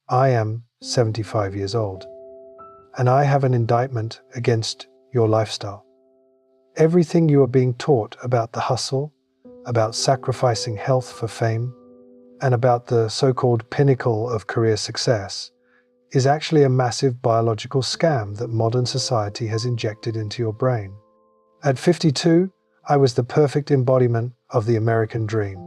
I am 75 years old, and I have an indictment against your lifestyle. Everything you are being taught about the hustle, about sacrificing health for fame, and about the so-called pinnacle of career success is actually a massive biological scam that modern society has injected into your brain. At 52, I was the perfect embodiment of the American dream.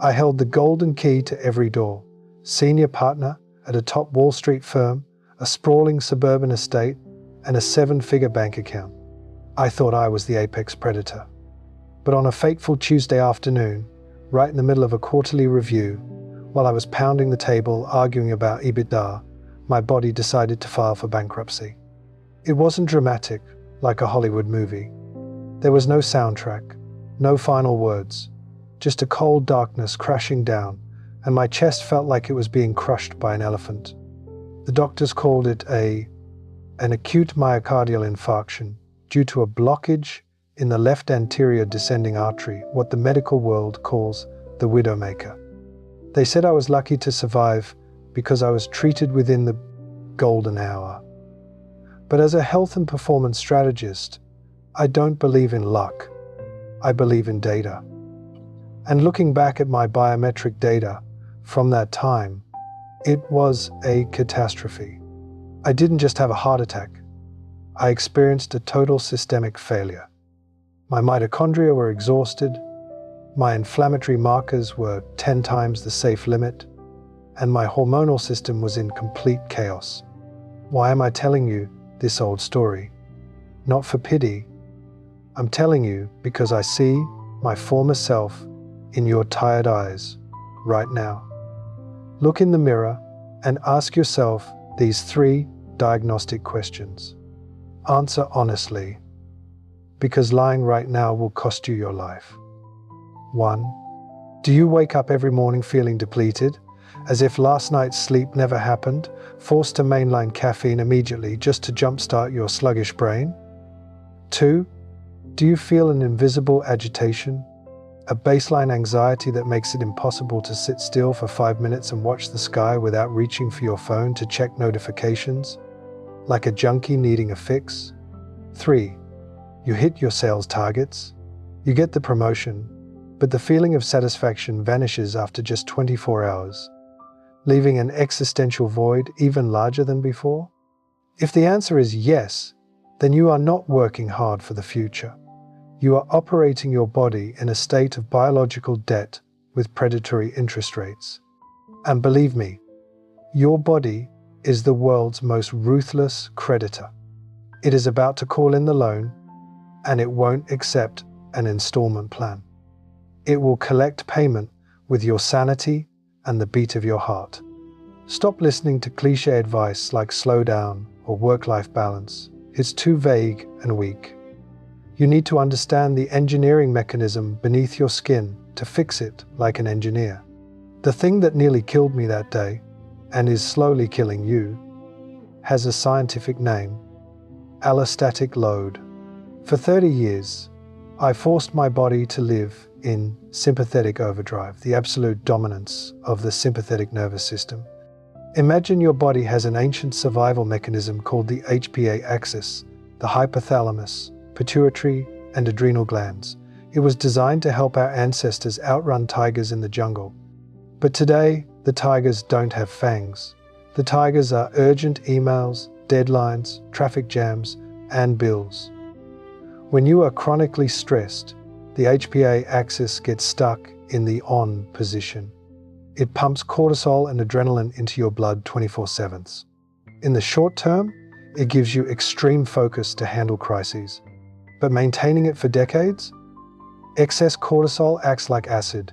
I held the golden key to every door: senior partner at a top Wall Street firm, a sprawling suburban estate, and a 7-figure bank account. I thought I was the apex predator. But on a fateful Tuesday afternoon, right in the middle of a quarterly review, while I was pounding the table arguing about EBITDA, my body decided to file for bankruptcy. It wasn't dramatic, like a Hollywood movie. There was no soundtrack, no final words, just a cold darkness crashing down, and my chest felt like it was being crushed by an elephant. The doctors called it an acute myocardial infarction due to a blockage in the left anterior descending artery, what the medical world calls the Widowmaker. They said I was lucky to survive because I was treated within the golden hour. But as a health and performance strategist, I don't believe in luck. I believe in data. And looking back at my biometric data from that time, it was a catastrophe. I didn't just have a heart attack. I experienced a total systemic failure. My mitochondria were exhausted, my inflammatory markers were 10 times the safe limit, and my hormonal system was in complete chaos. Why am I telling you this old story? Not for pity. I'm telling you because I see my former self in your tired eyes right now. Look in the mirror and ask yourself these 3 diagnostic questions. Answer honestly, because lying right now will cost you your life. 1. Do you wake up every morning feeling depleted, as if last night's sleep never happened, forced to mainline caffeine immediately just to jumpstart your sluggish brain? 2. Do you feel an invisible agitation, a baseline anxiety that makes it impossible to sit still for 5 minutes and watch the sky without reaching for your phone to check notifications, like a junkie needing a fix? 3. You hit your sales targets, you get the promotion, but the feeling of satisfaction vanishes after just 24 hours, leaving an existential void even larger than before? If the answer is yes, then you are not working hard for the future. You are operating your body in a state of biological debt with predatory interest rates. And believe me, your body is the world's most ruthless creditor. It is about to call in the loan, and it won't accept an installment plan. It will collect payment with your sanity and the beat of your heart. Stop listening to cliché advice like slow down or work-life balance. It's too vague and weak. You need to understand the engineering mechanism beneath your skin to fix it like an engineer. The thing that nearly killed me that day, and is slowly killing you, has a scientific name: allostatic load. For 30 years, I forced my body to live in sympathetic overdrive, the absolute dominance of the sympathetic nervous system. Imagine your body has an ancient survival mechanism called the HPA axis, the hypothalamus, pituitary, and adrenal glands. It was designed to help our ancestors outrun tigers in the jungle. But today, the tigers don't have fangs. The tigers are urgent emails, deadlines, traffic jams, and bills. When you are chronically stressed, the HPA axis gets stuck in the on position. It pumps cortisol and adrenaline into your blood 24/7. In the short term, it gives you extreme focus to handle crises. But maintaining it for decades? Excess cortisol acts like acid.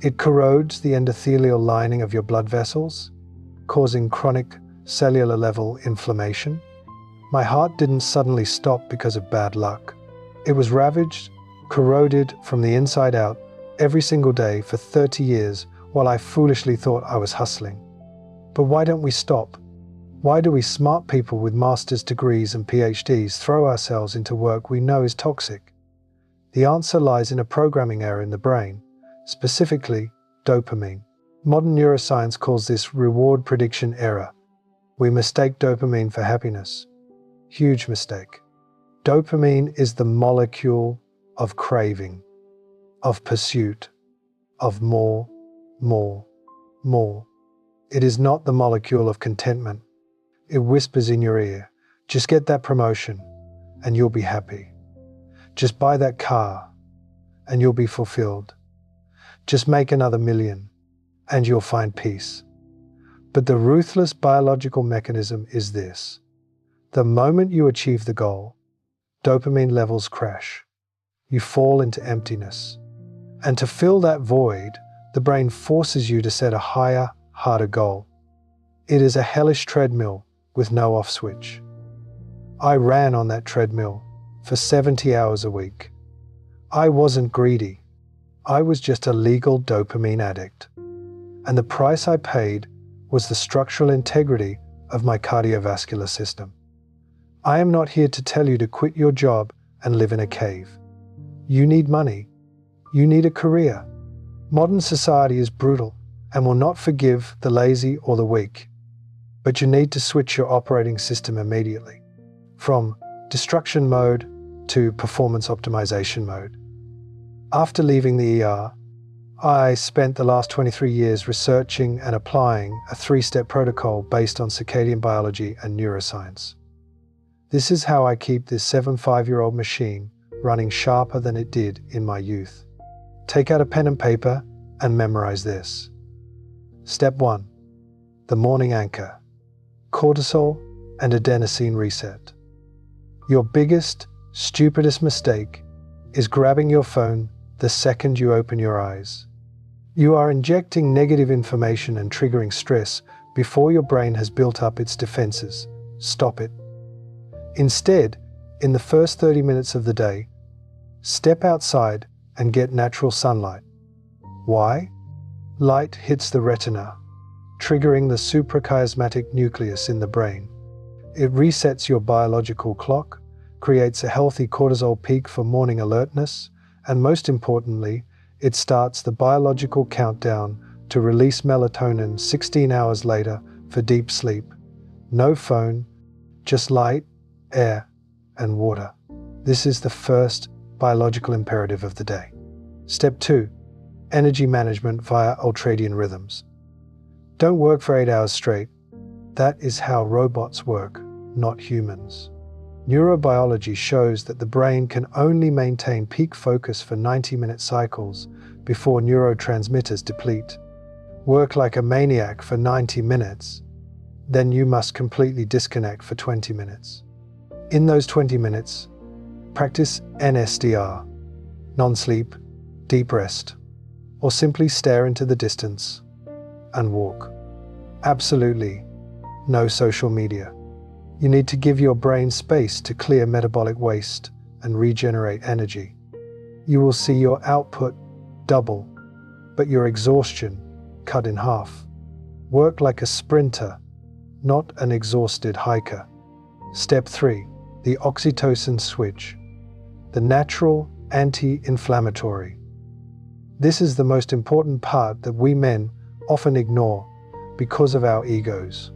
It corrodes the endothelial lining of your blood vessels, causing chronic cellular level inflammation. My heart didn't suddenly stop because of bad luck. It was ravaged, corroded from the inside out every single day for 30 years while I foolishly thought I was hustling. But why don't we stop? Why do we smart people with master's degrees and PhDs throw ourselves into work we know is toxic? The answer lies in a programming error in the brain, specifically dopamine. Modern neuroscience calls this reward prediction error. We mistake dopamine for happiness. Huge mistake. Dopamine is the molecule of craving, of pursuit, of more, more, more. It is not the molecule of contentment. It whispers in your ear, just get that promotion and you'll be happy. Just buy that car and you'll be fulfilled. Just make another million and you'll find peace. But the ruthless biological mechanism is this. The moment you achieve the goal, dopamine levels crash. You fall into emptiness. And to fill that void, the brain forces you to set a higher, harder goal. It is a hellish treadmill with no off switch. I ran on that treadmill for 70 hours a week. I wasn't greedy. I was just a legal dopamine addict. And the price I paid was the structural integrity of my cardiovascular system. I am not here to tell you to quit your job and live in a cave. You need money. You need a career. Modern society is brutal and will not forgive the lazy or the weak. But you need to switch your operating system immediately, from destruction mode to performance optimization mode. After leaving the ER, I spent the last 23 years researching and applying a 3-step protocol based on circadian biology and neuroscience. This is how I keep this 75-year-old machine running sharper than it did in my youth. Take out a pen and paper and memorize this. Step 1. The morning anchor. Cortisol and adenosine reset. Your biggest, stupidest mistake is grabbing your phone the second you open your eyes. You are injecting negative information and triggering stress before your brain has built up its defenses. Stop it. Instead, in the first 30 minutes of the day, step outside and get natural sunlight. Why? Light hits the retina, triggering the suprachiasmatic nucleus in the brain. It resets your biological clock, creates a healthy cortisol peak for morning alertness, and most importantly, it starts the biological countdown to release melatonin 16 hours later for deep sleep. No phone, just light, air, and water. This is the first biological imperative of the day. Step 2. Energy management via ultradian rhythms. Don't work for 8 hours straight. That is how robots work, not humans. Neurobiology shows that the brain can only maintain peak focus for 90-minute cycles before neurotransmitters deplete. Work like a maniac for 90 minutes, then you must completely disconnect for 20 minutes. In those 20 minutes, practice NSDR, non-sleep, deep rest, or simply stare into the distance and walk. Absolutely no social media. You need to give your brain space to clear metabolic waste and regenerate energy. You will see your output double, but your exhaustion cut in half. Work like a sprinter, not an exhausted hiker. Step 3. The oxytocin switch. The natural anti-inflammatory. This is the most important part that we men often ignore because of our egos.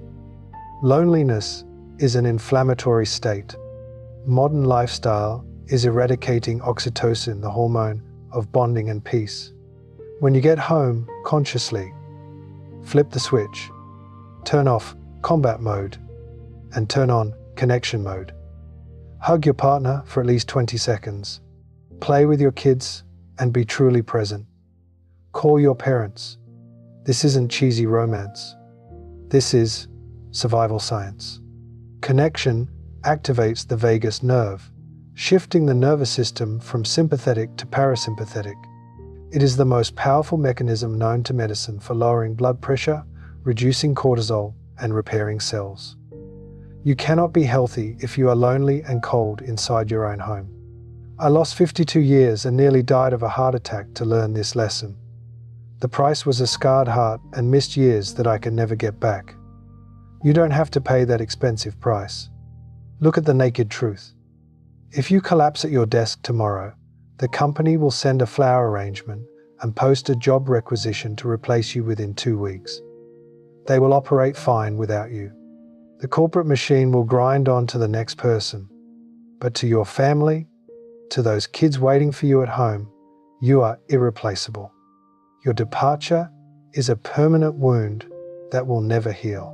Loneliness is an inflammatory state. Modern lifestyle is eradicating oxytocin, the hormone of bonding and peace. When you get home, consciously, flip the switch, turn off combat mode, and turn on connection mode. Hug your partner for at least 20 seconds. Play with your kids and be truly present. Call your parents. This isn't cheesy romance. This is survival science. Connection activates the vagus nerve, shifting the nervous system from sympathetic to parasympathetic. It is the most powerful mechanism known to medicine for lowering blood pressure, reducing cortisol, and repairing cells. You cannot be healthy if you are lonely and cold inside your own home. I lost 52 years and nearly died of a heart attack to learn this lesson. The price was a scarred heart and missed years that I can never get back. You don't have to pay that expensive price. Look at the naked truth. If you collapse at your desk tomorrow, the company will send a flower arrangement and post a job requisition to replace you within 2 weeks. They will operate fine without you. The corporate machine will grind on to the next person. But to your family, to those kids waiting for you at home, you are irreplaceable. Your departure is a permanent wound that will never heal.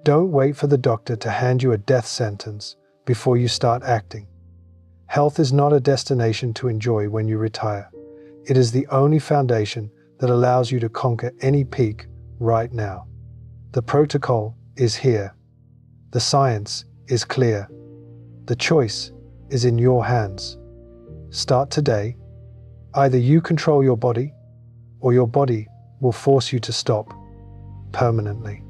Don't wait for the doctor to hand you a death sentence before you start acting. Health is not a destination to enjoy when you retire. It is the only foundation that allows you to conquer any peak right now. The protocol is here. The science is clear. The choice is in your hands. Start today. Either you control your body, or your body will force you to stop permanently.